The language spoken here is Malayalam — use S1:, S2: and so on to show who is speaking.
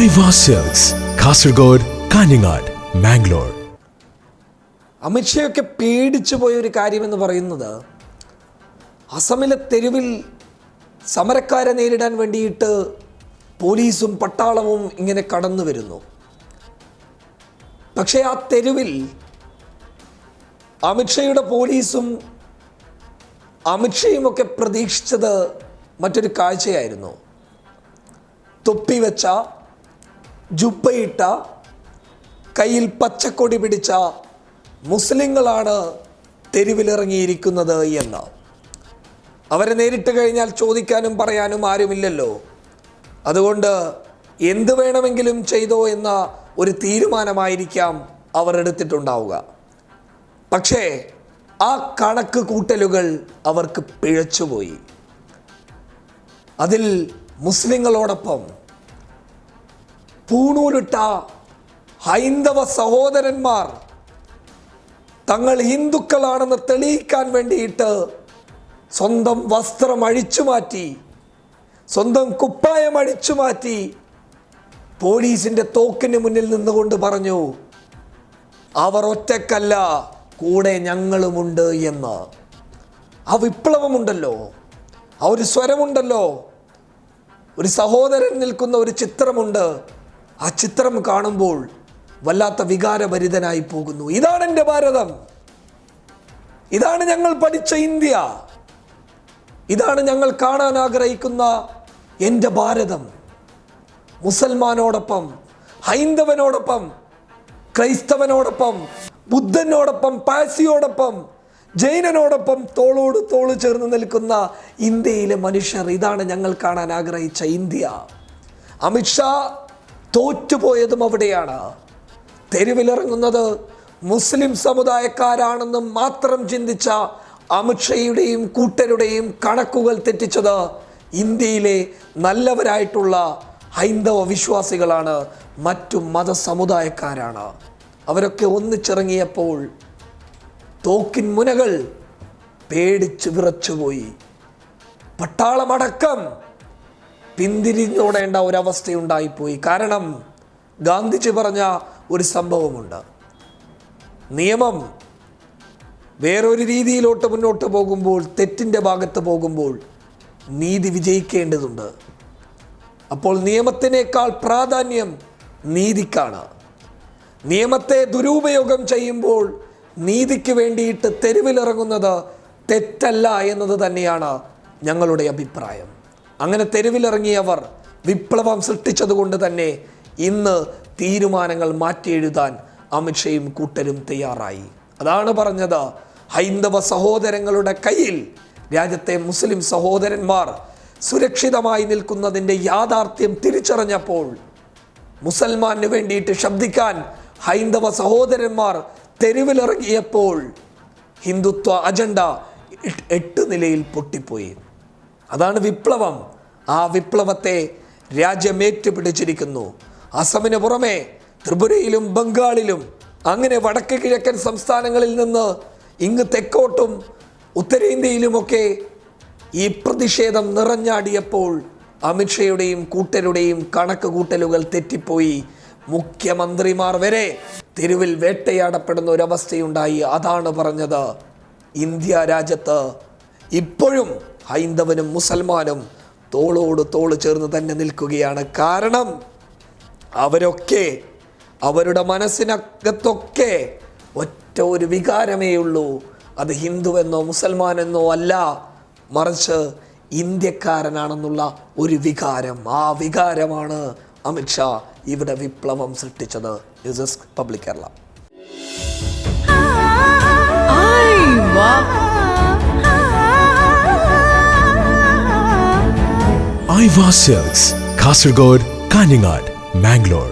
S1: Aiwa silks, Kasaragod, Kanhangad, Mangalore.
S2: അമിത്ഷയൊക്കെ പേടിച്ചു പോയൊരു കാര്യമെന്ന് പറയുന്നത്, അസമിലെ തെരുവിൽ സമരക്കാരെ നേരിടാൻ വേണ്ടിയിട്ട് പോലീസും പട്ടാളവും ഇങ്ങനെ കടന്നു വരുന്നു. പക്ഷേ ആ തെരുവിൽ അമിത്ഷയുടെ പോലീസും അമിത്ഷയുമൊക്കെ പ്രതീക്ഷിച്ചത് മറ്റൊരു കാഴ്ചയായിരുന്നു. തൊപ്പി വെച്ച, ജുബ്ബയിട്ട, കയ്യിൽ പച്ചക്കൊടി പിടിച്ച മുസ്ലിങ്ങളാണ് തെരുവിലിറങ്ങിയിരിക്കുന്നത് എന്ന്. അവരെ നേരിട്ട് കഴിഞ്ഞാൽ ചോദിക്കാനും പറയാനും ആരുമില്ലല്ലോ. അതുകൊണ്ട് എന്ത് വേണമെങ്കിലും ചെയ്തോ എന്ന ഒരു തീരുമാനമായിരിക്കാം അവർ എടുത്തിട്ടുണ്ടാവുക. പക്ഷേ ആ കണക്ക് കൂട്ടലുകൾ അവർക്ക് പിഴച്ചുപോയി. അതിൽ മുസ്ലിങ്ങളോടൊപ്പം പൂണൂലിട്ട ഹൈന്ദവ സഹോദരന്മാർ തങ്ങൾ ഹിന്ദുക്കളാണെന്ന് തെളിയിക്കാൻ വേണ്ടിയിട്ട് സ്വന്തം വസ്ത്രം അഴിച്ചുമാറ്റി, സ്വന്തം കുപ്പായം അഴിച്ചുമാറ്റി പോലീസിൻ്റെ തോക്കിന് മുന്നിൽ നിന്നുകൊണ്ട് പറഞ്ഞു, അവർ ഒറ്റക്കല്ല, കൂടെ ഞങ്ങളുമുണ്ട് എന്ന്. ആ വിപ്ലവമുണ്ടല്ലോ, ആ ഒരു സ്വരമുണ്ടല്ലോ, ഒരു സഹോദരൻ നിൽക്കുന്ന ഒരു ചിത്രമുണ്ട്. ആ ചിത്രം കാണുമ്പോൾ വല്ലാത്ത വികാരഭരിതനായി പോകുന്നു. ഇതാണ് എൻ്റെ ഭാരതം, ഇതാണ് ഞങ്ങൾ പഠിച്ച ഇന്ത്യ, ഇതാണ് ഞങ്ങൾ കാണാൻ ആഗ്രഹിക്കുന്ന എൻ്റെ ഭാരതം. മുസൽമാനോടൊപ്പം, ഹൈന്ദവനോടൊപ്പം, ക്രൈസ്തവനോടൊപ്പം, ബുദ്ധനോടൊപ്പം, പാഴ്സിയോടൊപ്പം, ജൈനനോടൊപ്പം തോളോട് തോള് ചേർന്ന് നിൽക്കുന്ന ഇന്ത്യയിലെ മനുഷ്യർ, ഇതാണ് ഞങ്ങൾ കാണാൻ ആഗ്രഹിച്ച ഇന്ത്യ. അമിത്ഷാ തോറ്റുപോയതും അവിടെയാണ്. തെരുവിലിറങ്ങുന്നത് മുസ്ലിം സമുദായക്കാരാണെന്ന് മാത്രം ചിന്തിച്ച അമിത്ഷയുടെയും കൂട്ടരുടെയും കണക്കുകൾ തെറ്റിച്ചത് ഇന്ത്യയിലെ നല്ലവരായിട്ടുള്ള ഹൈന്ദവ വിശ്വാസികളാണ്, മറ്റു മതസമുദായക്കാരാണ്. അവരൊക്കെ ഒന്നിച്ചിറങ്ങിയപ്പോൾ തോക്കിൻ മുനകൾ പേടിച്ച് വിറച്ചുപോയി. പട്ടാളമടക്കം പിന്തിരിഞ്ഞോടേണ്ട ഒരവസ്ഥയുണ്ടായിപ്പോയി. കാരണം ഗാന്ധിജി പറഞ്ഞ ഒരു സംഭവമുണ്ട്, നിയമം വേറൊരു രീതിയിലോട്ട് മുന്നോട്ട് പോകുമ്പോൾ, തെറ്റിൻ്റെ ഭാഗത്ത് പോകുമ്പോൾ നീതി വിജയിക്കേണ്ടതുണ്ട്. അപ്പോൾ നിയമത്തിനേക്കാൾ പ്രാധാന്യം നീതിക്കാണ്. നിയമത്തെ ദുരുപയോഗം ചെയ്യുമ്പോൾ നീതിക്ക് വേണ്ടിയിട്ട് തെരുവിലിറങ്ങുന്നത് തെറ്റല്ല എന്നത് തന്നെയാണ് ഞങ്ങളുടെ അഭിപ്രായം. അങ്ങനെ തെരുവിലിറങ്ങിയവർ വിപ്ലവം സൃഷ്ടിച്ചതുകൊണ്ട് തന്നെ ഇന്ന് തീരുമാനങ്ങൾ മാറ്റിയെഴുതാൻ അമിത്ഷയും കൂട്ടരും തയ്യാറായി. അതാണ് പറഞ്ഞത്, ഹൈന്ദവ സഹോദരങ്ങളുടെ കയ്യിൽ രാജ്യത്തെ മുസ്ലിം സഹോദരന്മാർ സുരക്ഷിതമായി നിൽക്കുന്നതിൻ്റെ യാഥാർത്ഥ്യം തിരിച്ചറിഞ്ഞപ്പോൾ മുസൽമാന് വേണ്ടിയിട്ട് ശബ്ദിക്കാൻ ഹൈന്ദവ സഹോദരന്മാർ തെരുവിലിറങ്ങിയപ്പോൾ ഹിന്ദുത്വ അജണ്ട 8 നിലയിൽ പൊട്ടിപ്പോയി. അതാണ് വിപ്ലവം. ആ വിപ്ലവത്തെ രാജ്യം ഏറ്റുപിടിച്ചിരിക്കുന്നു. അസമിന് പുറമെ ത്രിപുരയിലും ബംഗാളിലും അങ്ങനെ വടക്ക് കിഴക്കൻ സംസ്ഥാനങ്ങളിൽ നിന്ന് ഇങ്ങ് തെക്കോട്ടും ഉത്തരേന്ത്യയിലുമൊക്കെ ഈ പ്രതിഷേധം നിറഞ്ഞാടിയപ്പോൾ അമിത്ഷയുടെയും കൂട്ടരുടെയും കണക്ക് കൂട്ടലുകൾ തെറ്റിപ്പോയി. മുഖ്യമന്ത്രിമാർ വരെ തെരുവിൽ വേട്ടയാടപ്പെടുന്ന ഒരവസ്ഥയുണ്ടായി. അതാണ് പറഞ്ഞത്, ഇന്ത്യ രാജ്യത്ത് ഇപ്പോഴും ഹൈന്ദവനും മുസൽമാനും തോളോട് തോള് ചേർന്ന് തന്നെ നിൽക്കുകയാണ്. കാരണം അവരൊക്കെ, അവരുടെ മനസ്സിനകത്തൊക്കെ ഒറ്റ ഒരു വികാരമേ ഉള്ളൂ. അത് ഹിന്ദുവെന്നോ മുസൽമാനെന്നോ അല്ല, മറിച്ച് ഇന്ത്യക്കാരനാണെന്നുള്ള ഒരു വികാരം. ആ വികാരമാണ് അമിത്ഷാ ഇവിടെ വിപ്ലവം സൃഷ്ടിച്ചത്. News desk public Kerala.
S1: Aiwa silks, Kasaragod, Kanhangad, Mangalore.